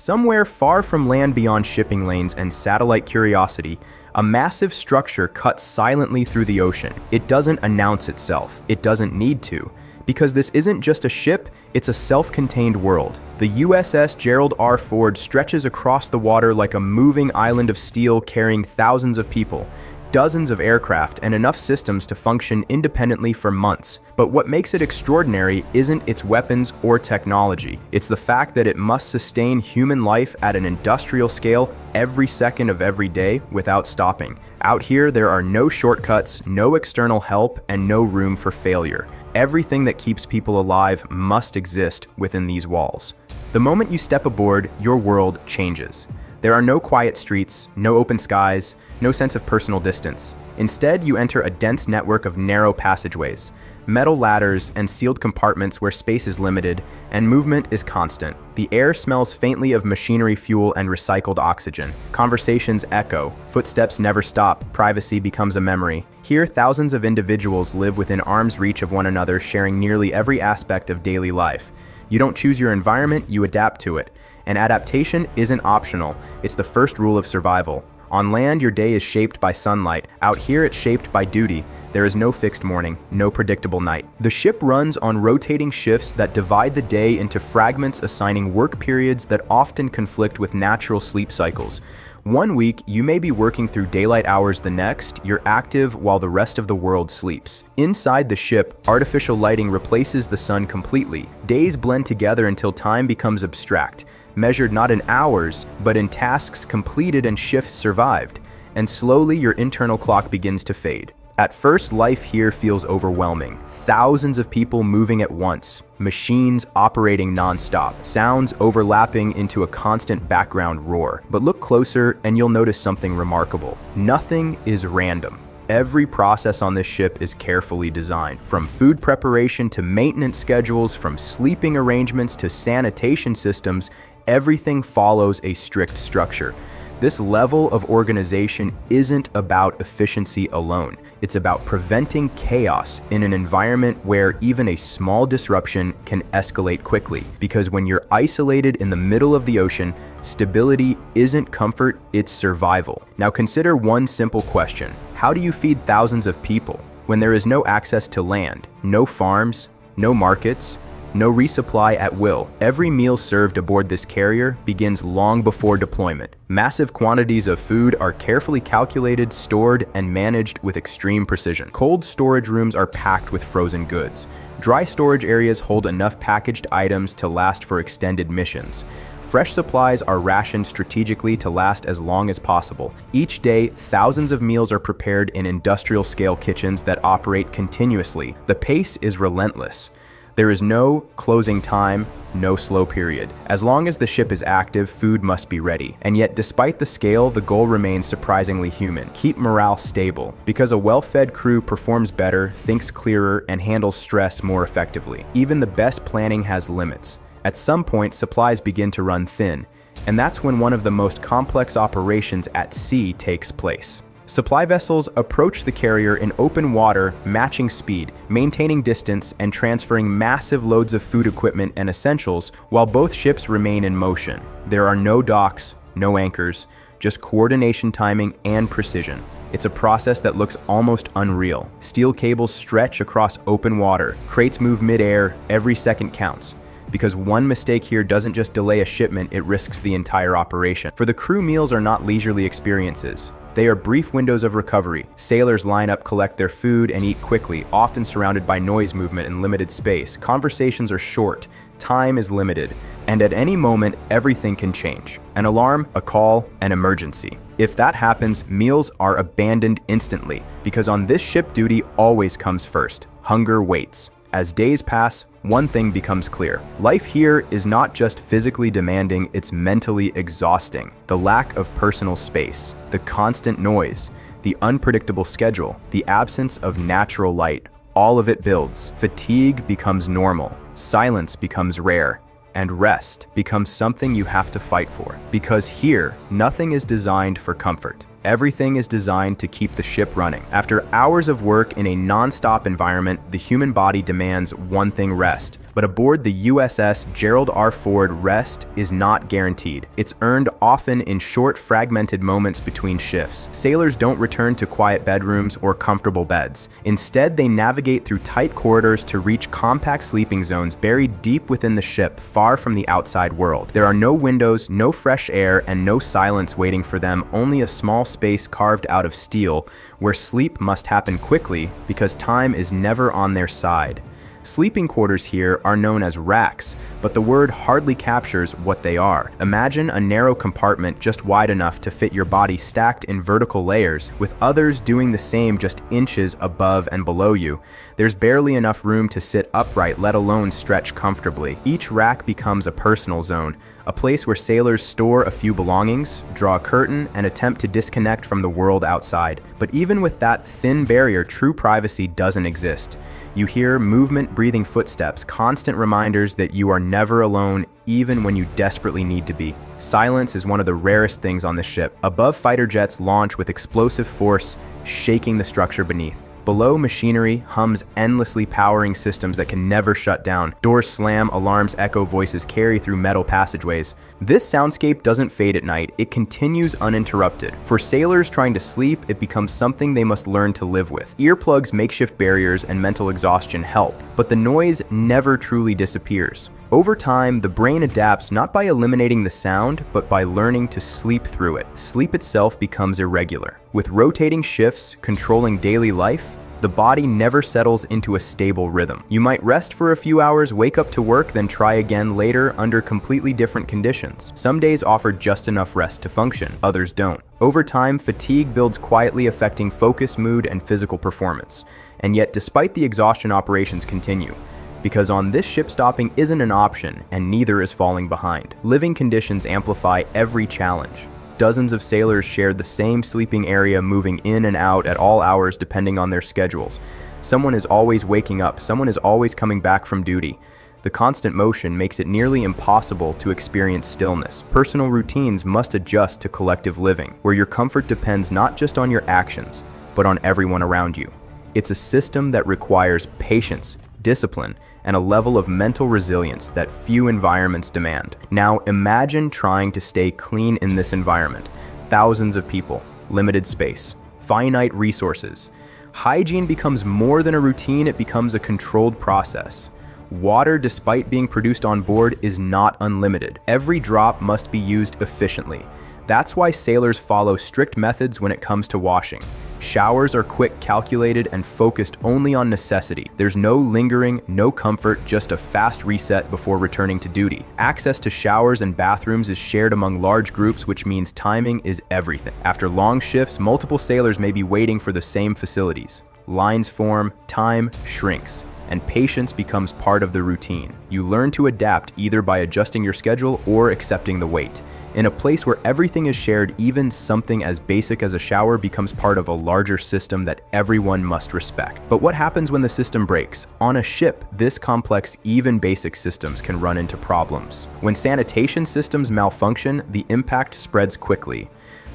Somewhere far from land beyond shipping lanes and satellite curiosity, a massive structure cuts silently through the ocean. It doesn't announce itself. It doesn't need to. Because this isn't just a ship, it's a self-contained world. The USS Gerald R. Ford stretches across the water like a moving island of steel carrying thousands of people, dozens of aircraft, and enough systems to function independently for months. But what makes it extraordinary isn't its weapons or technology. It's the fact that it must sustain human life at an industrial scale every second of every day without stopping. Out here, there are no shortcuts, no external help, and no room for failure. Everything that keeps people alive must exist within these walls. The moment you step aboard, your world changes. There are no quiet streets, no open skies, no sense of personal distance. Instead, you enter a dense network of narrow passageways, metal ladders, and sealed compartments where space is limited and movement is constant. The air smells faintly of machinery fuel and recycled oxygen. Conversations echo, footsteps never stop, privacy becomes a memory. Here, thousands of individuals live within arm's reach of one another, sharing nearly every aspect of daily life. You don't choose your environment, you adapt to it. And adaptation isn't optional, it's the first rule of survival. On land, your day is shaped by sunlight. Out here, it's shaped by duty. There is no fixed morning, no predictable night. The ship runs on rotating shifts that divide the day into fragments, assigning work periods that often conflict with natural sleep cycles. One week, you may be working through daylight hours. The next, you're active while the rest of the world sleeps. Inside the ship, artificial lighting replaces the sun completely. Days blend together until time becomes abstract, measured not in hours, but in tasks completed and shifts survived. And slowly, your internal clock begins to fade. At first, life here feels overwhelming. Thousands of people moving at once, machines operating non-stop, sounds overlapping into a constant background roar. But look closer and you'll notice something remarkable. Nothing is random. Every process on this ship is carefully designed. From food preparation to maintenance schedules, from sleeping arrangements to sanitation systems, everything follows a strict structure. This level of organization isn't about efficiency alone. It's about preventing chaos in an environment where even a small disruption can escalate quickly. Because when you're isolated in the middle of the ocean, stability isn't comfort, it's survival. Now consider one simple question. How do you feed thousands of people when there is no access to land, no farms, no markets, no resupply at will? Every meal served aboard this carrier begins long before deployment. Massive quantities of food are carefully calculated, stored, and managed with extreme precision. Cold storage rooms are packed with frozen goods. Dry storage areas hold enough packaged items to last for extended missions. Fresh supplies are rationed strategically to last as long as possible. Each day, thousands of meals are prepared in industrial-scale kitchens that operate continuously. The pace is relentless. There is no closing time, no slow period. As long as the ship is active, food must be ready. And yet, despite the scale, the goal remains surprisingly human. Keep morale stable. Because a well-fed crew performs better, thinks clearer, and handles stress more effectively. Even the best planning has limits. At some point, supplies begin to run thin, and that's when one of the most complex operations at sea takes place. Supply vessels approach the carrier in open water, matching speed, maintaining distance, and transferring massive loads of food equipment and essentials while both ships remain in motion. There are no docks, no anchors, just coordination, timing, and precision. It's a process that looks almost unreal. Steel cables stretch across open water, crates move mid-air, every second counts. Because one mistake here doesn't just delay a shipment, it risks the entire operation. For the crew, meals are not leisurely experiences. They are brief windows of recovery. Sailors line up, collect their food, and eat quickly, often surrounded by noise, movement, and limited space. Conversations are short, time is limited, and at any moment, everything can change. An alarm, a call, an emergency. If that happens, meals are abandoned instantly, because on this ship, duty always comes first. Hunger waits. As days pass, one thing becomes clear. Life here is not just physically demanding, it's mentally exhausting. The lack of personal space, the constant noise, the unpredictable schedule, the absence of natural light, all of it builds. Fatigue becomes normal, silence becomes rare, and rest becomes something you have to fight for. Because here, nothing is designed for comfort. Everything is designed to keep the ship running. After hours of work in a non-stop environment, the human body demands one thing: rest. But aboard the USS Gerald R. Ford, rest is not guaranteed. It's earned often in short, fragmented moments between shifts. Sailors don't return to quiet bedrooms or comfortable beds. Instead, they navigate through tight corridors to reach compact sleeping zones buried deep within the ship, far from the outside world. There are no windows, no fresh air, and no silence waiting for them, only a small space carved out of steel where sleep must happen quickly because time is never on their side. Sleeping quarters here are known as racks, but the word hardly captures what they are. Imagine a narrow compartment just wide enough to fit your body stacked in vertical layers, with others doing the same just inches above and below you. There's barely enough room to sit upright, let alone stretch comfortably. Each rack becomes a personal zone, a place where sailors store a few belongings, draw a curtain, and attempt to disconnect from the world outside. But even with that thin barrier, true privacy doesn't exist. You hear movement, breathing footsteps, constant reminders that you are never alone, even when you desperately need to be. Silence is one of the rarest things on the ship. Above, fighter jets launch with explosive force, shaking the structure beneath. Below, machinery hums endlessly, powering systems that can never shut down. Doors slam, alarms echo, voices carry through metal passageways. This soundscape doesn't fade at night, it continues uninterrupted. For sailors trying to sleep, it becomes something they must learn to live with. Earplugs, makeshift barriers, and mental exhaustion help, but the noise never truly disappears. Over time, the brain adapts not by eliminating the sound, but by learning to sleep through it. Sleep itself becomes irregular. With rotating shifts controlling daily life, the body never settles into a stable rhythm. You might rest for a few hours, wake up to work, then try again later under completely different conditions. Some days offer just enough rest to function, others don't. Over time, fatigue builds quietly, affecting focus, mood, and physical performance. And yet, despite the exhaustion, operations continue. Because on this ship, stopping isn't an option, and neither is falling behind. Living conditions amplify every challenge. Dozens of sailors shared the same sleeping area, moving in and out at all hours depending on their schedules. Someone is always waking up, someone is always coming back from duty. The constant motion makes it nearly impossible to experience stillness. Personal routines must adjust to collective living, where your comfort depends not just on your actions, but on everyone around you. It's a system that requires patience, discipline, and a level of mental resilience that few environments demand. Now imagine trying to stay clean in this environment. Thousands of people, limited space, finite resources. Hygiene becomes more than a routine, it becomes a controlled process. Water, despite being produced on board, is not unlimited. Every drop must be used efficiently. That's why sailors follow strict methods when it comes to washing. Showers are quick, calculated, and focused only on necessity. There's no lingering, no comfort, just a fast reset before returning to duty. Access to showers and bathrooms is shared among large groups, which means timing is everything. After long shifts, multiple sailors may be waiting for the same facilities. Lines form, time shrinks, and patience becomes part of the routine. You learn to adapt either by adjusting your schedule or accepting the wait. In a place where everything is shared, even something as basic as a shower becomes part of a larger system that everyone must respect. But what happens when the system breaks? On a ship, this complex, even basic systems can run into problems. When sanitation systems malfunction, the impact spreads quickly.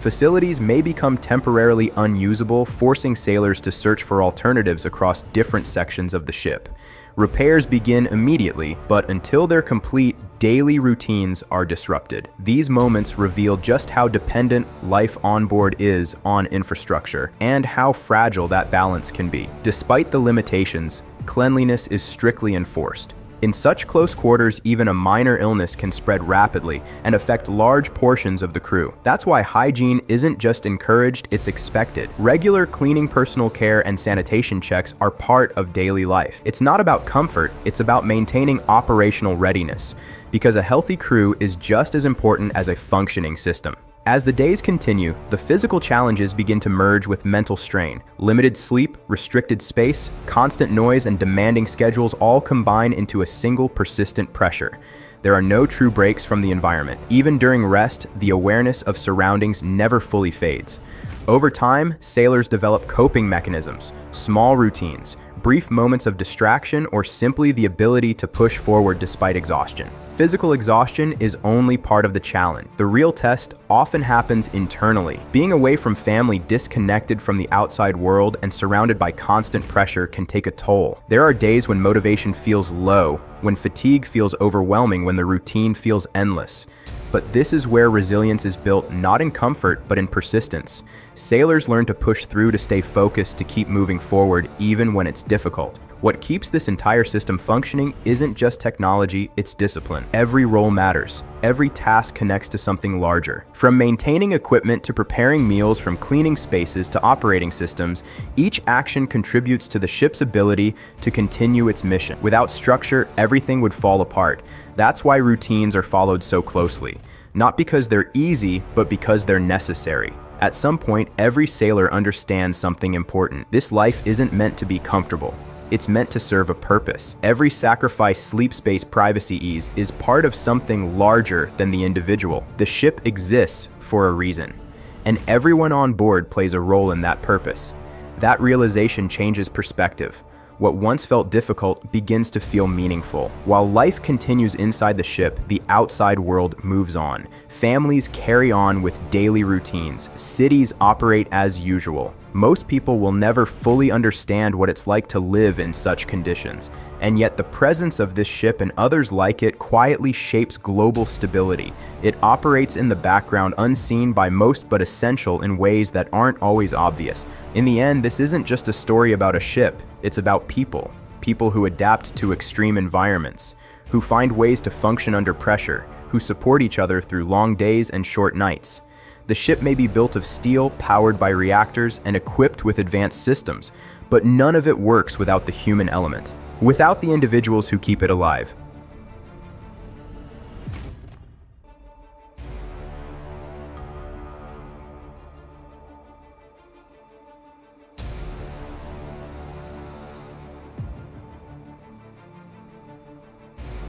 Facilities may become temporarily unusable, forcing sailors to search for alternatives across different sections of the ship. Repairs begin immediately, but until they're complete, daily routines are disrupted. These moments reveal just how dependent life on board is on infrastructure, and how fragile that balance can be. Despite the limitations, cleanliness is strictly enforced. In such close quarters, even a minor illness can spread rapidly and affect large portions of the crew. That's why hygiene isn't just encouraged, it's expected. Regular cleaning, personal care, and sanitation checks are part of daily life. It's not about comfort, it's about maintaining operational readiness, because a healthy crew is just as important as a functioning system. As the days continue, the physical challenges begin to merge with mental strain. Limited sleep, restricted space, constant noise, and demanding schedules all combine into a single persistent pressure. There are no true breaks from the environment. Even during rest, the awareness of surroundings never fully fades. Over time, sailors develop coping mechanisms, small routines, brief moments of distraction, or simply the ability to push forward despite exhaustion. Physical exhaustion is only part of the challenge. The real test often happens internally. Being away from family, disconnected from the outside world, and surrounded by constant pressure can take a toll. There are days when motivation feels low, when fatigue feels overwhelming, when the routine feels endless. But this is where resilience is built, not in comfort, but in persistence. Sailors learn to push through, to stay focused, to keep moving forward, even when it's difficult. What keeps this entire system functioning isn't just technology, it's discipline. Every role matters. Every task connects to something larger. From maintaining equipment to preparing meals, from cleaning spaces to operating systems, each action contributes to the ship's ability to continue its mission. Without structure, everything would fall apart. That's why routines are followed so closely. Not because they're easy, but because they're necessary. At some point, every sailor understands something important. This life isn't meant to be comfortable. It's meant to serve a purpose. Every sacrifice, sleep space, privacy, ease is part of something larger than the individual. The ship exists for a reason, and everyone on board plays a role in that purpose. That realization changes perspective. What once felt difficult begins to feel meaningful. While life continues inside the ship, the outside world moves on. Families carry on with daily routines. Cities operate as usual. Most people will never fully understand what it's like to live in such conditions, and yet the presence of this ship and others like it quietly shapes global stability. It operates in the background, unseen by most but essential in ways that aren't always obvious. In the end, this isn't just a story about a ship, it's about people. People who adapt to extreme environments, who find ways to function under pressure, who support each other through long days and short nights. The ship may be built of steel, powered by reactors, and equipped with advanced systems, but none of it works without the human element. Without the individuals who keep it alive,